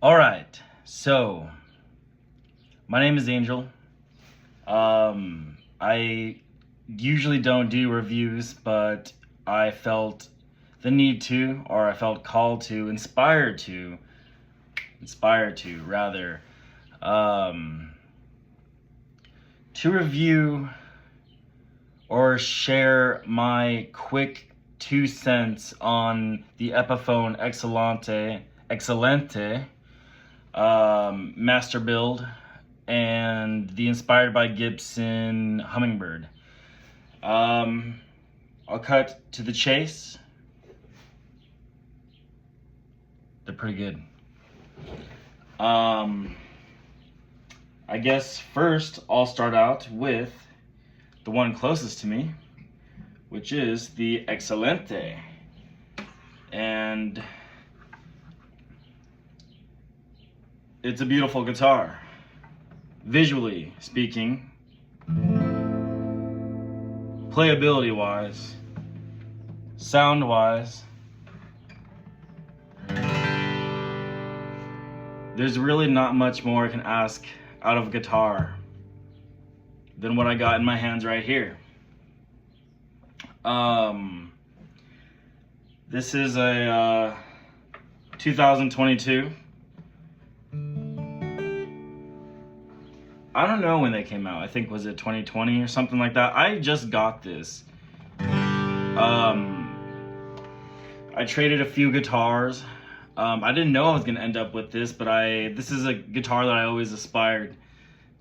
All right, so my name is Angel. I usually don't do reviews, but I felt the need to, or I felt called to, inspired to rather, to review or share my quick 2 cents on the Epiphone Excellente, Masterbilt, and the inspired by Gibson Hummingbird. I'll cut to the chase. They're pretty good. I guess first I'll start out with the one closest to me, which is the Excellente. And it's a beautiful guitar. Visually speaking, playability wise, sound wise, there's really not much more I can ask out of a guitar than what I got in my hands right here. This is a 2022. I don't know when they came out. I think, was it 2020 or something like that? I just got this. I traded a few guitars. I didn't know I was gonna end up with this, but this is a guitar that I always aspired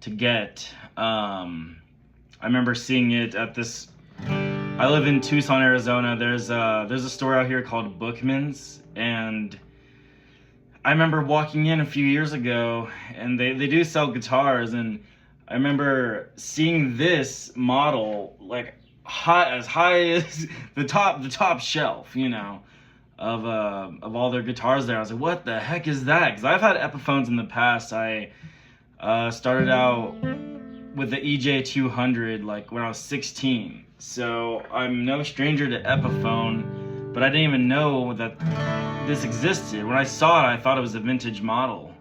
to get. I remember seeing it at this. I live in Tucson, Arizona. There's a store out here called Bookman's, and I remember walking in a few years ago, and they do sell guitars, and I remember seeing this model like as high as the top shelf, you know, of all their guitars there. I was like, what the heck is that? Because I've had Epiphones in the past. I started out with the EJ200 like when I was 16, so I'm no stranger to Epiphone, but I didn't even know that this existed. When I saw it, I thought it was a vintage model.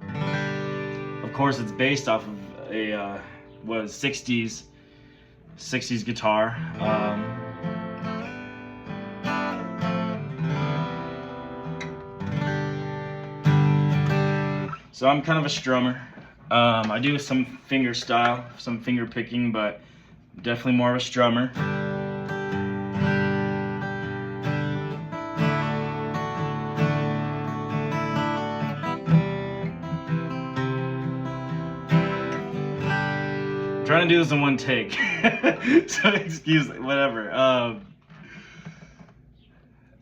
Of course, it's based off of a 60s guitar. So I'm kind of a strummer. I do some finger style, some finger picking, but definitely more of a strummer. Trying to do this in one take, so excuse me, whatever.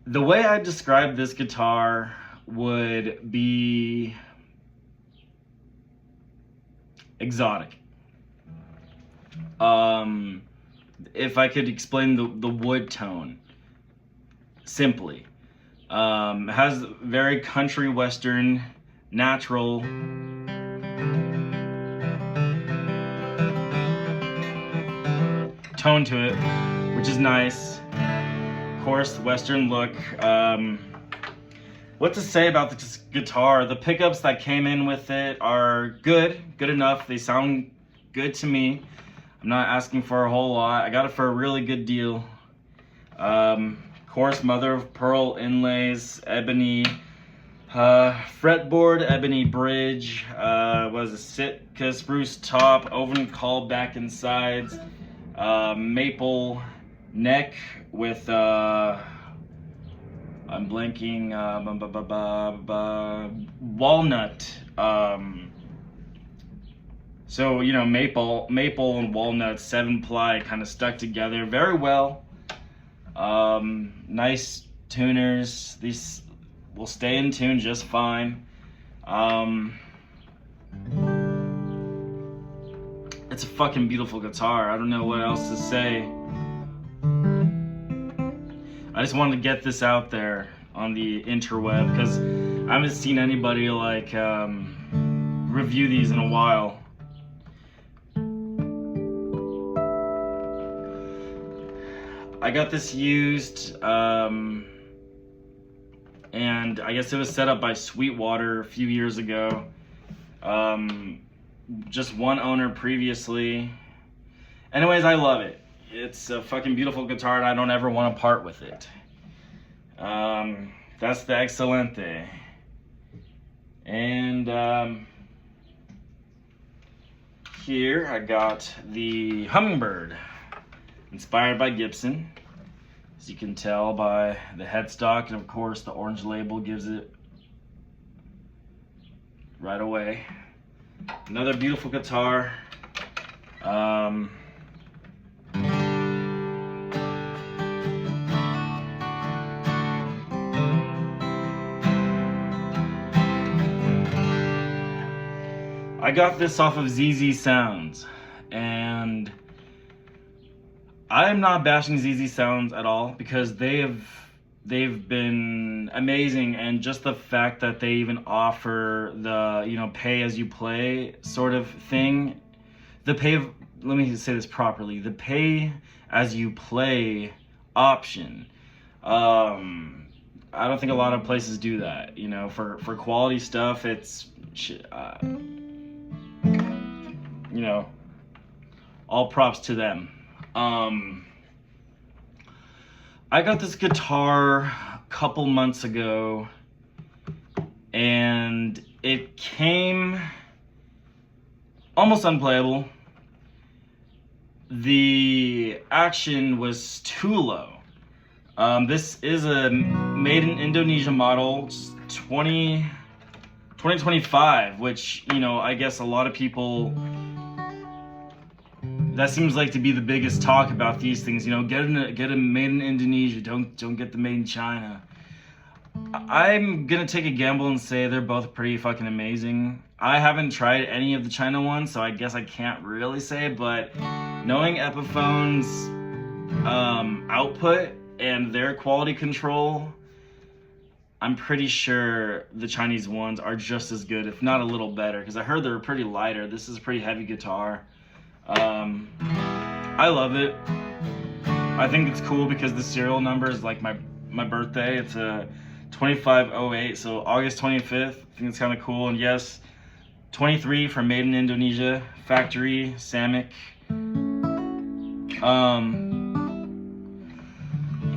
The way I describe this guitar would be exotic. If I could explain the wood tone simply, it has very country western, natural tone to it, which is nice. Of course, western look. What to say about this guitar? The pickups that came in with it are good enough. They sound good to me. I'm not asking for a whole lot. I got it for a really good deal. Of course, mother of pearl inlays, ebony fretboard, ebony bridge, was a Sitka spruce top, oven call back and sides, maple neck with I'm blanking, walnut. So, you know, maple and walnut, 7-ply, kind of stuck together very well. Nice tuners. These will stay in tune just fine. It's a fucking beautiful guitar. I don't know what else to say. I just wanted to get this out there on the interweb because I haven't seen anybody like review these in a while. I got this used and I guess it was set up by Sweetwater a few years ago. Just one owner previously. Anyways, I love it. It's a fucking beautiful guitar, and I don't ever want to part with it. That's the Excellente. And here I got the Hummingbird, inspired by Gibson, as you can tell by the headstock, and of course the orange label gives it right away. Another beautiful guitar. I got this off of ZZ Sounds, and I'm not bashing ZZ Sounds at all, because they've been amazing, and just the fact that they even offer the, you know, pay as you play sort of thing. Let me say this properly, the pay as you play option. I don't think a lot of places do that, you know, for quality stuff. It's you know, all props to them. I got this guitar a couple months ago, and it came almost unplayable. The action was too low. This is a made in Indonesia model, 2025, which, you know, I guess a lot of people, that seems like to be the biggest talk about these things. You know, get a made in Indonesia. Don't get the made in China. I'm gonna take a gamble and say they're both pretty fucking amazing. I haven't tried any of the China ones, so I guess I can't really say. But knowing Epiphone's output and their quality control, I'm pretty sure the Chinese ones are just as good, if not a little better, because I heard they're pretty lighter. This is a pretty heavy guitar. I love it. I think it's cool because the serial number is like my birthday. It's a 2508, so August 25th. I think it's kind of cool. And yes, 23 for made in Indonesia, factory, Samick.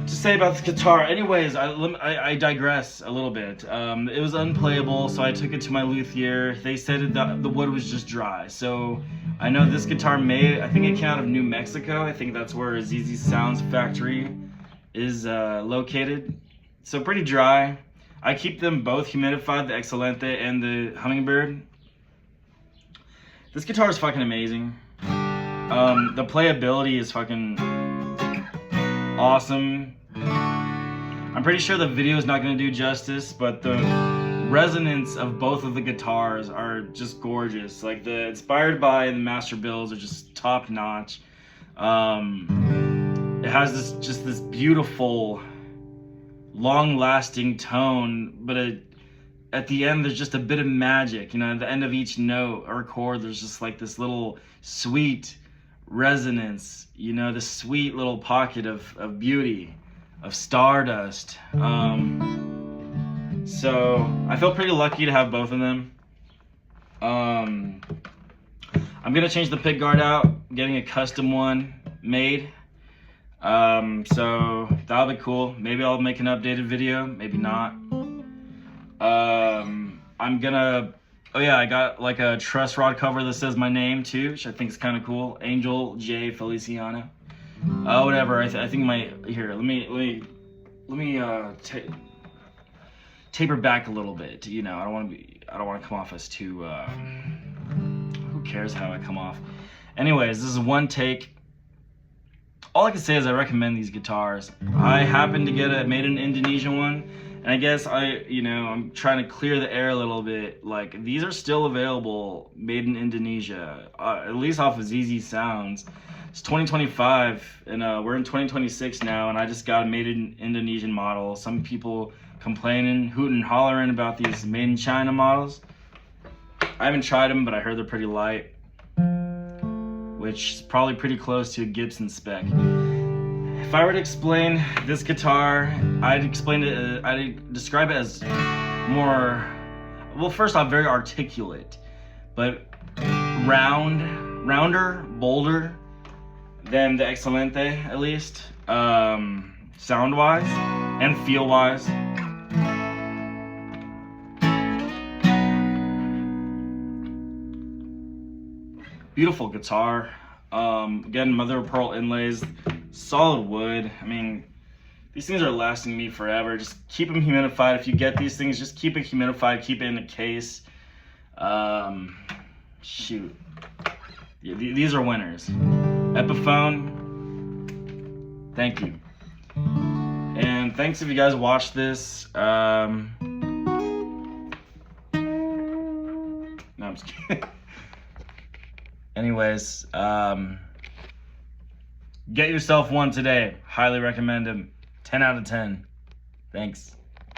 To say about this guitar, anyways, I digress a little bit. It was unplayable, so I took it to my luthier. They said that the wood was just dry. So I know this guitar I think it came out of New Mexico. I think that's where ZZ Sounds factory is located. So pretty dry. I keep them both humidified, the Excellente and the Hummingbird. This guitar is fucking amazing. The playability is fucking awesome. I'm pretty sure the video is not going to do justice, but the resonance of both of the guitars are just gorgeous. Like the inspired by the Masterbilts are just top notch. It has this beautiful, long-lasting tone, but at the end there's just a bit of magic. You know, at the end of each note or chord, there's just like this little sweet resonance. You know, this sweet little pocket of beauty, of stardust. So I feel pretty lucky to have both of them. I'm gonna change the pick guard out, getting a custom one made. So that'll be cool. Maybe I'll make an updated video, maybe not. I'm gonna, oh yeah, I got like a truss rod cover that says my name too, which I think is kind of cool. Angel J Feliciano. Whatever. I think here. Let me taper back a little bit. You know, I don't want to come off as too. Who cares how I come off? Anyways, this is one take. All I can say is I recommend these guitars. I happened to get a made in Indonesia one, and I guess I'm trying to clear the air a little bit. Like, these are still available, made in Indonesia, at least off of ZZ Sounds. It's 2025, and we're in 2026 now, and I just got a made in Indonesian model. Some people complaining, hooting and hollering about these made in China models. I haven't tried them, but I heard they're pretty light, which is probably pretty close to a Gibson spec. If I were to explain this guitar, I'd describe it as more, well, first off, very articulate, but rounder, bolder than the Excellente, at least, sound-wise and feel-wise. Beautiful guitar. Again, mother of pearl inlays, solid wood. I mean, these things are lasting me forever. Just keep them humidified. If you get these things, just keep it humidified, keep it in a case. Shoot. Yeah, these are winners. Epiphone, thank you. And thanks if you guys watched this. No, I'm just kidding. Anyways, get yourself one today. Highly recommend him. 10 out of 10. Thanks.